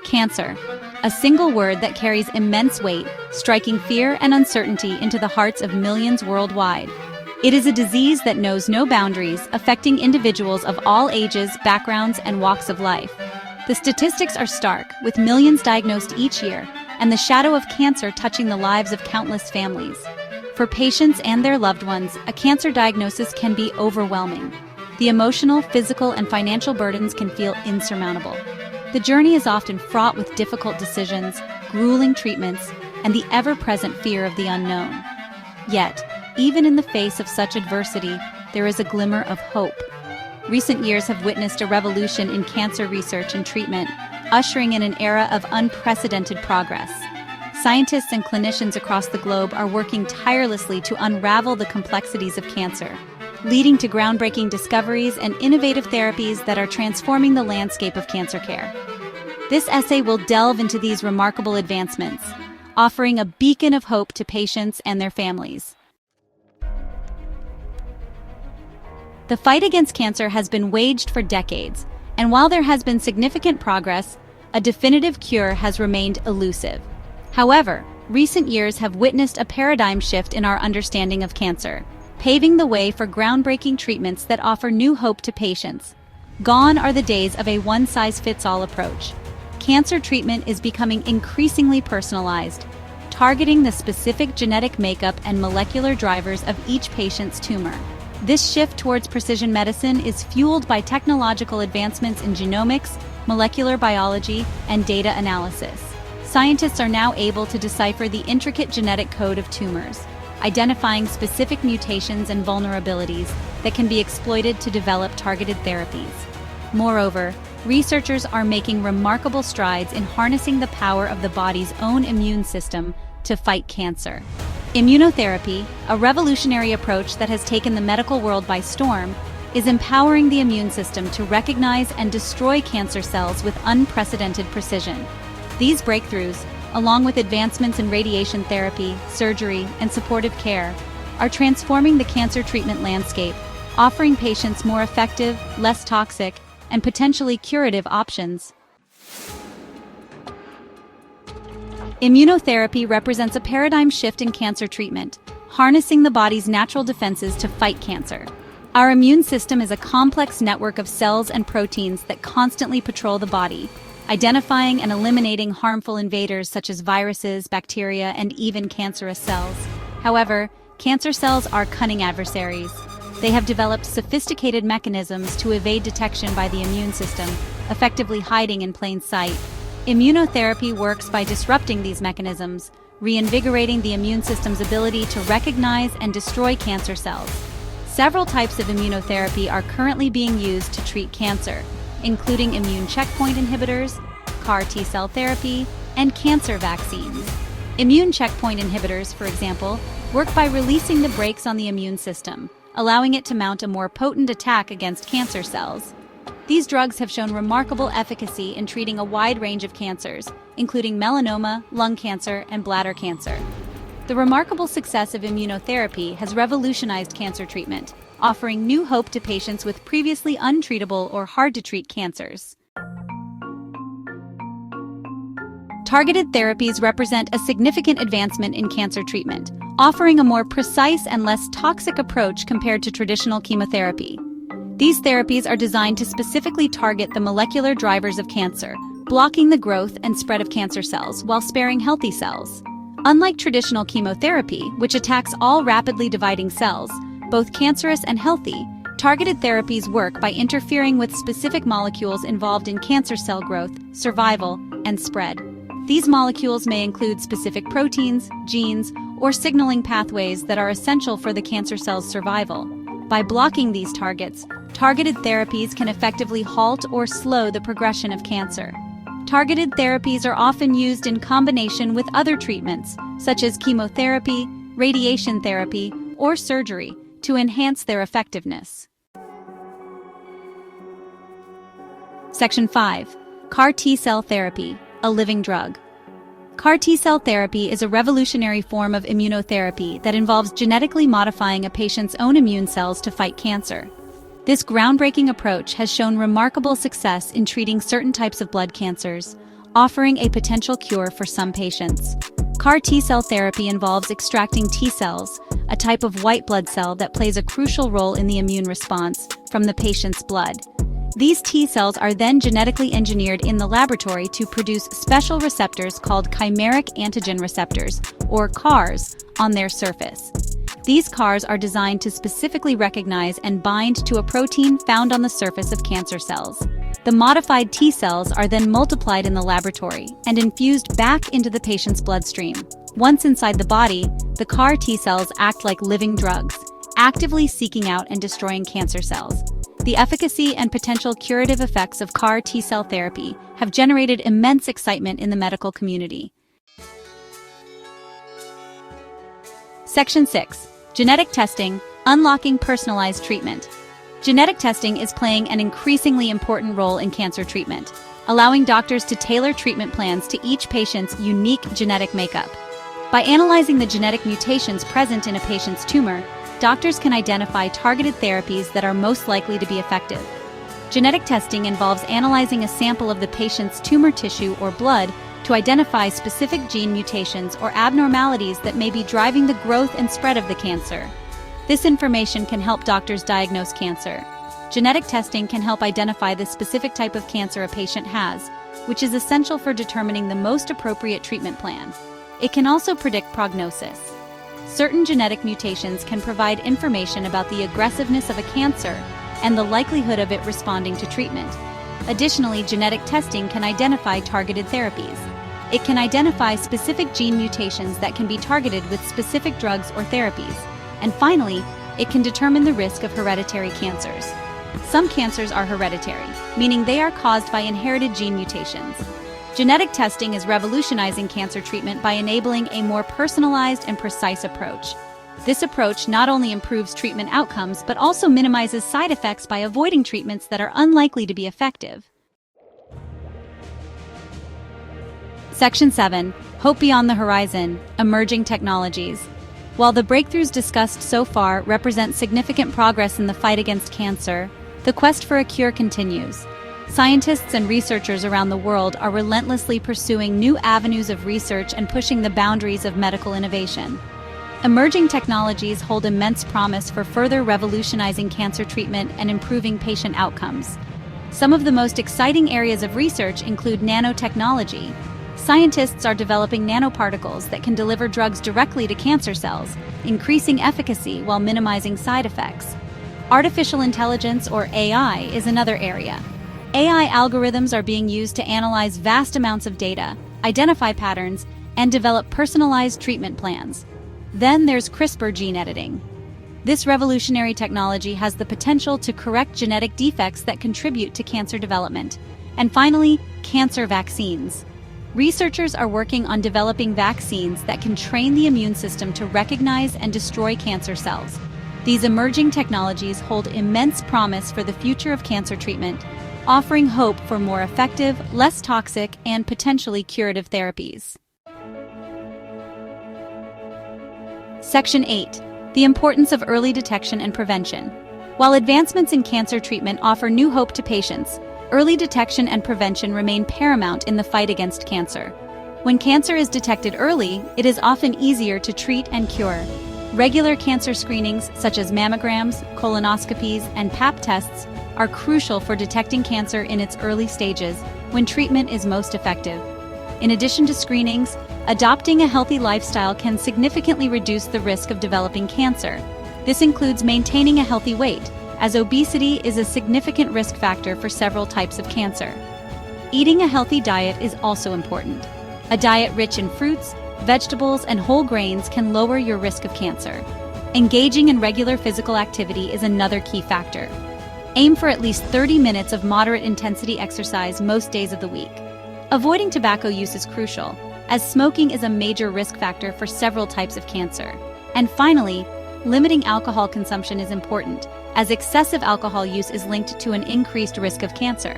Cancer, a single word that carries immense weight, striking fear and uncertainty into the hearts of millions worldwide. It is a disease that knows no boundaries, affecting individuals of all ages, backgrounds, and walks of life. The statistics are stark, with millions diagnosed each year, and the shadow of cancer touching the lives of countless families. For patients and their loved ones, a cancer diagnosis can be overwhelming. The emotional, physical, and financial burdens can feel insurmountable. The journey is often fraught with difficult decisions, grueling treatments, and the ever-present fear of the unknown. Yet, even in the face of such adversity, there is a glimmer of hope. Recent years have witnessed a revolution in cancer research and treatment, ushering in an era of unprecedented progress. Scientists and clinicians across the globe are working tirelessly to unravel the complexities of cancer, leading to groundbreaking discoveries and innovative therapies that are transforming the landscape of cancer care. This essay will delve into these remarkable advancements, offering a beacon of hope to patients and their families. The fight against cancer has been waged for decades, and while there has been significant progress, a definitive cure has remained elusive. However, recent years have witnessed a paradigm shift in our understanding of cancer, paving the way for groundbreaking treatments that offer new hope to patients. Gone are the days of a one-size-fits-all approach. Cancer treatment is becoming increasingly personalized, targeting the specific genetic makeup and molecular drivers of each patient's tumor. This shift towards precision medicine is fueled by technological advancements in genomics, molecular biology, and data analysis. Scientists are now able to decipher the intricate genetic code of tumors, identifying specific mutations and vulnerabilities that can be exploited to develop targeted therapies. Moreover, researchers are making remarkable strides in harnessing the power of the body's own immune system to fight cancer. Immunotherapy, a revolutionary approach that has taken the medical world by storm, is empowering the immune system to recognize and destroy cancer cells with unprecedented precision. These breakthroughs, along with advancements in radiation therapy, surgery, and supportive care, are transforming the cancer treatment landscape, offering patients more effective, less toxic, and potentially curative options. Immunotherapy represents a paradigm shift in cancer treatment, harnessing the body's natural defenses to fight cancer. Our immune system is a complex network of cells and proteins that constantly patrol the body, identifying and eliminating harmful invaders such as viruses, bacteria, and even cancerous cells. However, cancer cells are cunning adversaries. They have developed sophisticated mechanisms to evade detection by the immune system, effectively hiding in plain sight. Immunotherapy works by disrupting these mechanisms, reinvigorating the immune system's ability to recognize and destroy cancer cells. Several types of immunotherapy are currently being used to treat cancer, including immune checkpoint inhibitors, CAR T-cell therapy, and cancer vaccines. Immune checkpoint inhibitors, for example, work by releasing the brakes on the immune system, allowing it to mount a more potent attack against cancer cells. These drugs have shown remarkable efficacy in treating a wide range of cancers, including melanoma, lung cancer, and bladder cancer. The remarkable success of immunotherapy has revolutionized cancer treatment, offering new hope to patients with previously untreatable or hard-to-treat cancers. Targeted therapies represent a significant advancement in cancer treatment, offering a more precise and less toxic approach compared to traditional chemotherapy. These therapies are designed to specifically target the molecular drivers of cancer, blocking the growth and spread of cancer cells while sparing healthy cells. Unlike traditional chemotherapy, which attacks all rapidly dividing cells, both cancerous and healthy, targeted therapies work by interfering with specific molecules involved in cancer cell growth, survival, and spread. These molecules may include specific proteins, genes, or signaling pathways that are essential for the cancer cell's survival. By blocking these targets, targeted therapies can effectively halt or slow the progression of cancer. Targeted therapies are often used in combination with other treatments, such as chemotherapy, radiation therapy, or surgery, to enhance their effectiveness. Section 5. CAR T-cell therapy, a living drug. CAR T-cell therapy is a revolutionary form of immunotherapy that involves genetically modifying a patient's own immune cells to fight cancer. This groundbreaking approach has shown remarkable success in treating certain types of blood cancers, offering a potential cure for some patients. CAR T-cell therapy involves extracting T cells, a type of white blood cell that plays a crucial role in the immune response, from the patient's blood. These T cells are then genetically engineered in the laboratory to produce special receptors called chimeric antigen receptors, or CARs, on their surface. These CARs are designed to specifically recognize and bind to a protein found on the surface of cancer cells. The modified T cells are then multiplied in the laboratory and infused back into the patient's bloodstream. Once inside the body, the CAR T cells act like living drugs, actively seeking out and destroying cancer cells. The efficacy and potential curative effects of CAR T-cell therapy have generated immense excitement in the medical community. Section 6. Genetic testing, unlocking personalized treatment. Genetic testing is playing an increasingly important role in cancer treatment, allowing doctors to tailor treatment plans to each patient's unique genetic makeup. By analyzing the genetic mutations present in a patient's tumor, doctors can identify targeted therapies that are most likely to be effective. Genetic testing involves analyzing a sample of the patient's tumor tissue or blood to identify specific gene mutations or abnormalities that may be driving the growth and spread of the cancer. This information can help doctors diagnose cancer. Genetic testing can help identify the specific type of cancer a patient has, which is essential for determining the most appropriate treatment plan. It can also predict prognosis. Certain genetic mutations can provide information about the aggressiveness of a cancer and the likelihood of it responding to treatment. Additionally, genetic testing can identify targeted therapies. It can identify specific gene mutations that can be targeted with specific drugs or therapies. And finally, it can determine the risk of hereditary cancers. Some cancers are hereditary, meaning they are caused by inherited gene mutations. Genetic testing is revolutionizing cancer treatment by enabling a more personalized and precise approach. This approach not only improves treatment outcomes but also minimizes side effects by avoiding treatments that are unlikely to be effective. Section 7. Hope Beyond the Horizon, Emerging Technologies. While the breakthroughs discussed so far represent significant progress in the fight against cancer, the quest for a cure continues. Scientists and researchers around the world are relentlessly pursuing new avenues of research and pushing the boundaries of medical innovation. Emerging technologies hold immense promise for further revolutionizing cancer treatment and improving patient outcomes. Some of the most exciting areas of research include nanotechnology. Scientists are developing nanoparticles that can deliver drugs directly to cancer cells, increasing efficacy while minimizing side effects. Artificial intelligence, or AI, is another area. AI algorithms are being used to analyze vast amounts of data, identify patterns, and develop personalized treatment plans. Then there's CRISPR gene editing. This revolutionary technology has the potential to correct genetic defects that contribute to cancer development. And finally, cancer vaccines. Researchers are working on developing vaccines that can train the immune system to recognize and destroy cancer cells. These emerging technologies hold immense promise for the future of cancer treatment, offering hope for more effective, less toxic, and potentially curative therapies. Section 8. The importance of early detection and prevention. While advancements in cancer treatment offer new hope to patients, early detection and prevention remain paramount in the fight against cancer. When cancer is detected early, it is often easier to treat and cure. Regular cancer screenings, such as mammograms, colonoscopies, and Pap tests, are crucial for detecting cancer in its early stages, when treatment is most effective. In addition to screenings, adopting a healthy lifestyle can significantly reduce the risk of developing cancer. This includes maintaining a healthy weight, as obesity is a significant risk factor for several types of cancer. Eating a healthy diet is also important. A diet rich in fruits, vegetables, and whole grains can lower your risk of cancer. Engaging in regular physical activity is another key factor. Aim for at least 30 minutes of moderate intensity exercise most days of the week. Avoiding tobacco use is crucial, as smoking is a major risk factor for several types of cancer. And finally, limiting alcohol consumption is important, as excessive alcohol use is linked to an increased risk of cancer.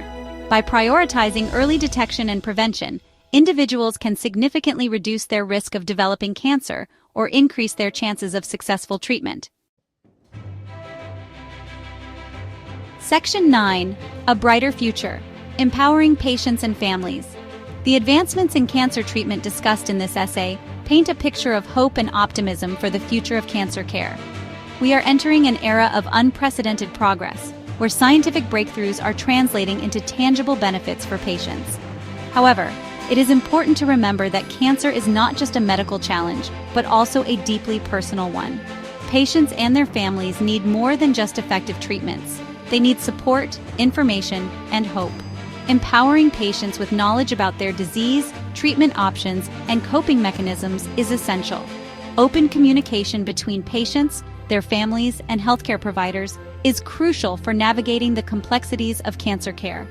By prioritizing early detection and prevention, individuals can significantly reduce their risk of developing cancer or increase their chances of successful treatment. Section 9. A Brighter Future, Empowering Patients and Families. The advancements in cancer treatment discussed in this essay paint a picture of hope and optimism for the future of cancer care. We are entering an era of unprecedented progress, where scientific breakthroughs are translating into tangible benefits for patients. However, it is important to remember that cancer is not just a medical challenge, but also a deeply personal one. Patients and their families need more than just effective treatments. They need support, information, and hope. Empowering patients with knowledge about their disease, treatment options, and coping mechanisms is essential. Open communication between patients, their families, and healthcare providers is crucial for navigating the complexities of cancer care.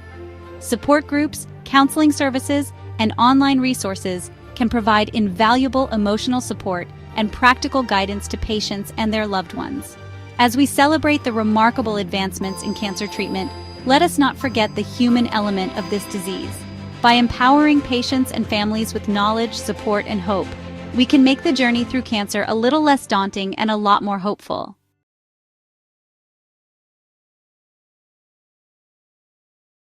Support groups, counseling services, and online resources can provide invaluable emotional support and practical guidance to patients and their loved ones. As we celebrate the remarkable advancements in cancer treatment, let us not forget the human element of this disease. By empowering patients and families with knowledge, support, and hope, we can make the journey through cancer a little less daunting and a lot more hopeful.